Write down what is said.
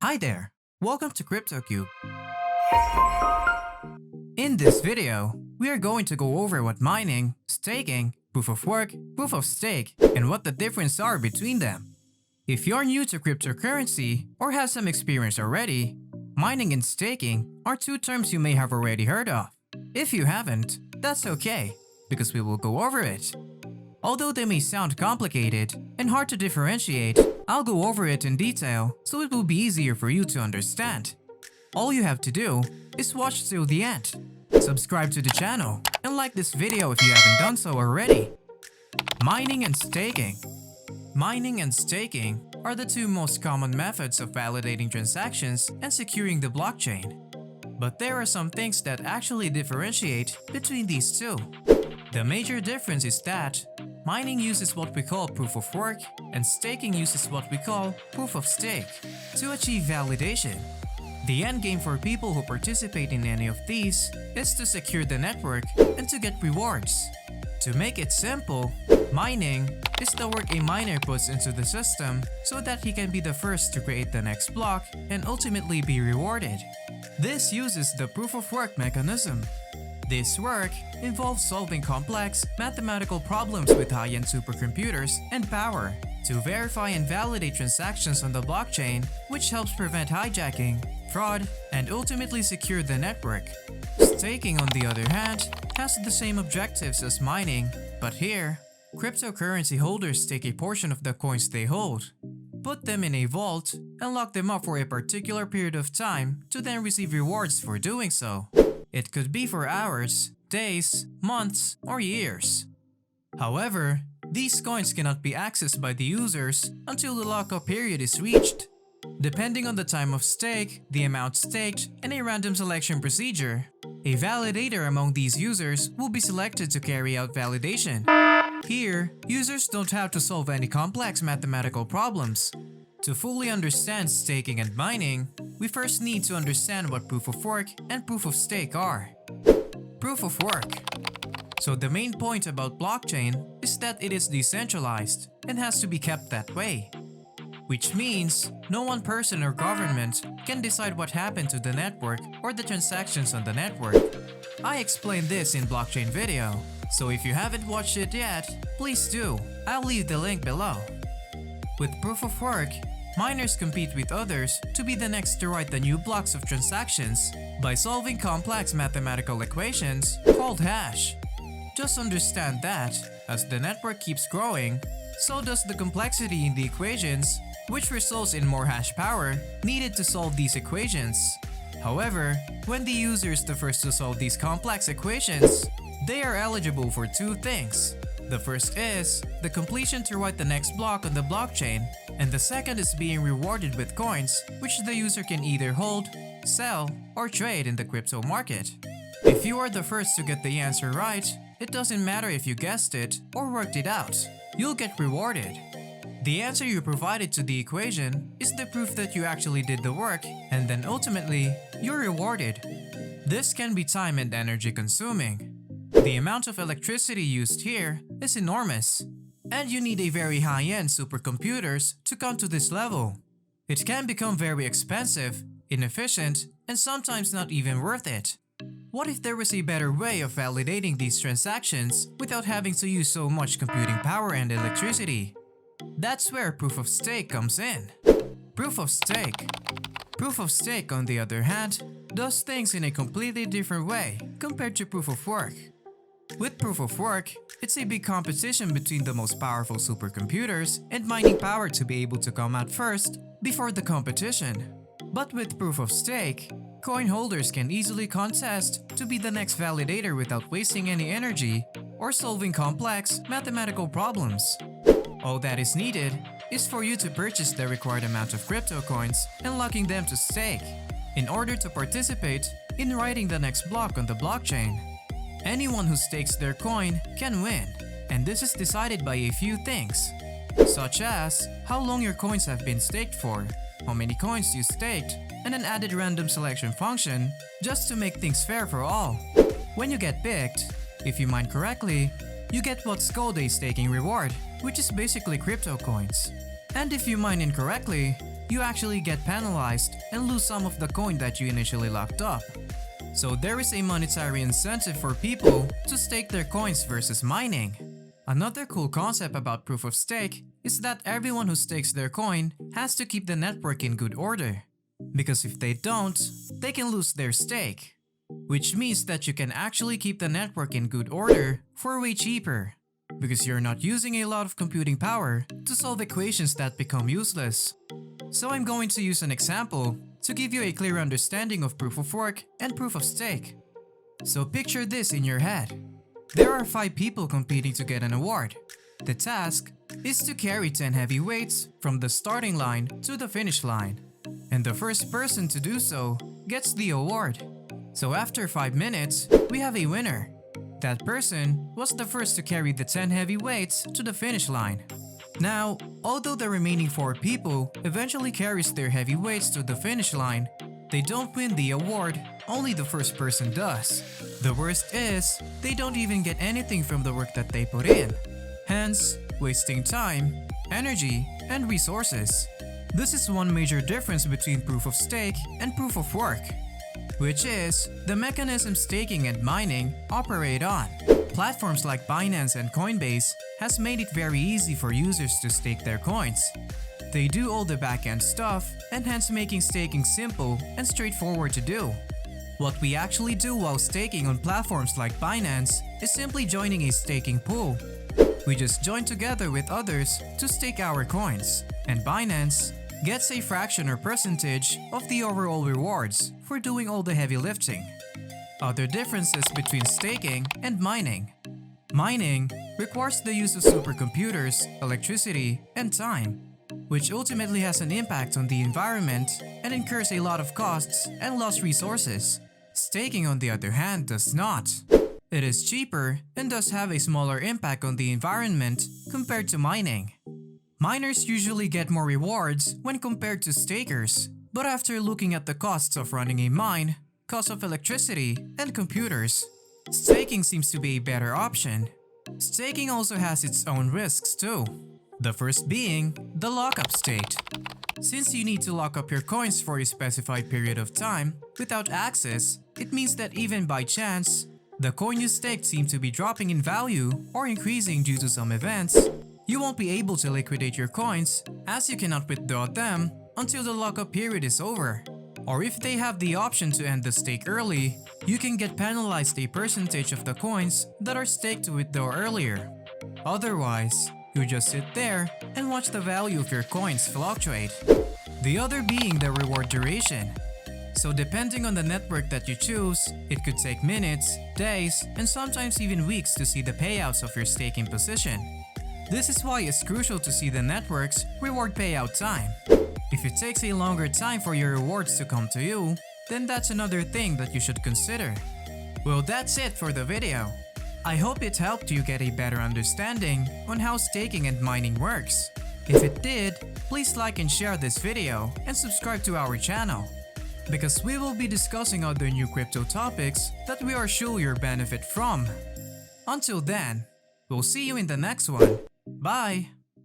Hi there, welcome to CryptoCube. In this video, we are going to go over what mining, staking, proof of work, proof of stake, and what the difference are between them. If you're new to cryptocurrency or have some experience already, mining and staking are two terms you may have already heard of. If you haven't, that's okay, because we will go over it. Although they may sound complicated and hard to differentiate, I'll go over it in detail so it will be easier for you to understand. All you have to do is watch till the end. Subscribe to the channel and like this video if you haven't done so already. Mining and staking. Mining and staking are the two most common methods of validating transactions and securing the blockchain. But there are some things that actually differentiate between these two. The major difference is that mining uses what we call proof of work and staking uses what we call proof of stake to achieve validation. The end game for people who participate in any of these is to secure the network and to get rewards. To make it simple, mining is the work a miner puts into the system so that he can be the first to create the next block and ultimately be rewarded. This uses the proof of work mechanism. This work involves solving complex mathematical problems with high-end supercomputers and power to verify and validate transactions on the blockchain, which helps prevent hijacking, fraud, and ultimately secure the network. Staking, on the other hand, has the same objectives as mining, but here, cryptocurrency holders take a portion of the coins they hold, put them in a vault, and lock them up for a particular period of time to then receive rewards for doing so. It could be for hours, days, months, or years. However, these coins cannot be accessed by the users until the lockup period is reached. Depending on the time of stake, the amount staked, and a random selection procedure, a validator among these users will be selected to carry out validation. Here, users don't have to solve any complex mathematical problems. To fully understand staking and mining, we first need to understand what proof of work and proof of stake are. Proof of work. So the main point about blockchain is that it is decentralized and has to be kept that way. Which means no one person or government can decide what happened to the network or the transactions on the network. I explained this in blockchain video, so if you haven't watched it yet, please do. I'll leave the link below. With proof of work, miners compete with others to be the next to write the new blocks of transactions by solving complex mathematical equations called hash. Just understand that, as the network keeps growing, so does the complexity in the equations, which results in more hash power needed to solve these equations. However, when the user is the first to solve these complex equations, they are eligible for two things. The first is the completion to write the next block on the blockchain, and the second is being rewarded with coins, which the user can either hold, sell, or trade in the crypto market. If you are the first to get the answer right, it doesn't matter if you guessed it or worked it out, you'll get rewarded. The answer you provided to the equation is the proof that you actually did the work, and then ultimately, you're rewarded. This can be time and energy consuming. The amount of electricity used here is enormous, and you need a very high-end supercomputers to come to this level. It can become very expensive, inefficient, and sometimes not even worth it. What if there was a better way of validating these transactions without having to use so much computing power and electricity? That's where proof of stake comes in. Proof of stake. Proof of stake, on the other hand, does things in a completely different way compared to proof of work. With proof of work, it's a big competition between the most powerful supercomputers and mining power to be able to come out first before the competition. But with proof of stake, coin holders can easily contest to be the next validator without wasting any energy or solving complex mathematical problems. All that is needed is for you to purchase the required amount of crypto coins and locking them to stake in order to participate in writing the next block on the blockchain. Anyone who stakes their coin can win, and this is decided by a few things, such as how long your coins have been staked for, how many coins you staked, and an added random selection function just to make things fair for all. When you get picked, if you mine correctly, you get what's called a staking reward, which is basically crypto coins. And if you mine incorrectly, you actually get penalized and lose some of the coin that you initially locked up. So there is a monetary incentive for people to stake their coins versus mining. Another cool concept about proof of stake is that everyone who stakes their coin has to keep the network in good order. Because if they don't, they can lose their stake. Which means that you can actually keep the network in good order for way cheaper. Because you're not using a lot of computing power to solve equations that become useless. So I'm going to use an example to give you a clear understanding of proof of work and proof of stake. So picture this in your head. There are 5 people competing to get an award. The task is to carry 10 heavy weights from the starting line to the finish line. And the first person to do so gets the award. So after 5 minutes, we have a winner. That person was the first to carry the 10 heavy weights to the finish line. Now, although the remaining 4 people eventually carries their heavy weights to the finish line, they don't win the award, only the first person does. The worst is, they don't even get anything from the work that they put in. Hence, wasting time, energy, and resources. This is one major difference between proof of stake and proof of work, which is the mechanism staking and mining operate on. Platforms like Binance and Coinbase has made it very easy for users to stake their coins. They do all the backend stuff and hence making staking simple and straightforward to do. What we actually do while staking on platforms like Binance is simply joining a staking pool. We just join together with others to stake our coins, and Binance gets a fraction or percentage of the overall rewards for doing all the heavy lifting. Other differences between staking and mining. Mining requires the use of supercomputers, electricity, and time, which ultimately has an impact on the environment and incurs a lot of costs and lost resources. Staking, on the other hand, does not. It is cheaper and does have a smaller impact on the environment compared to mining. Miners usually get more rewards when compared to stakers, but after looking at the costs of running a mine, cost of electricity, and computers, staking seems to be a better option. Staking also has its own risks too. The first being the lockup state. Since you need to lock up your coins for a specified period of time without access, it means that even by chance, the coin you staked seems to be dropping in value or increasing due to some events, you won't be able to liquidate your coins as you cannot withdraw them until the lockup period is over. Or if they have the option to end the stake early, you can get penalized a percentage of the coins that are staked to withdraw earlier. Otherwise, you just sit there and watch the value of your coins fluctuate. The other being the reward duration. So depending on the network that you choose, it could take minutes, days, and sometimes even weeks to see the payouts of your staking position. This is why it's crucial to see the network's reward payout time. If it takes a longer time for your rewards to come to you, then that's another thing that you should consider. Well, that's it for the video. I hope it helped you get a better understanding on how staking and mining works. If it did, please like and share this video and subscribe to our channel, because we will be discussing other new crypto topics that we are sure you'll benefit from. Until then, we'll see you in the next one. Bye!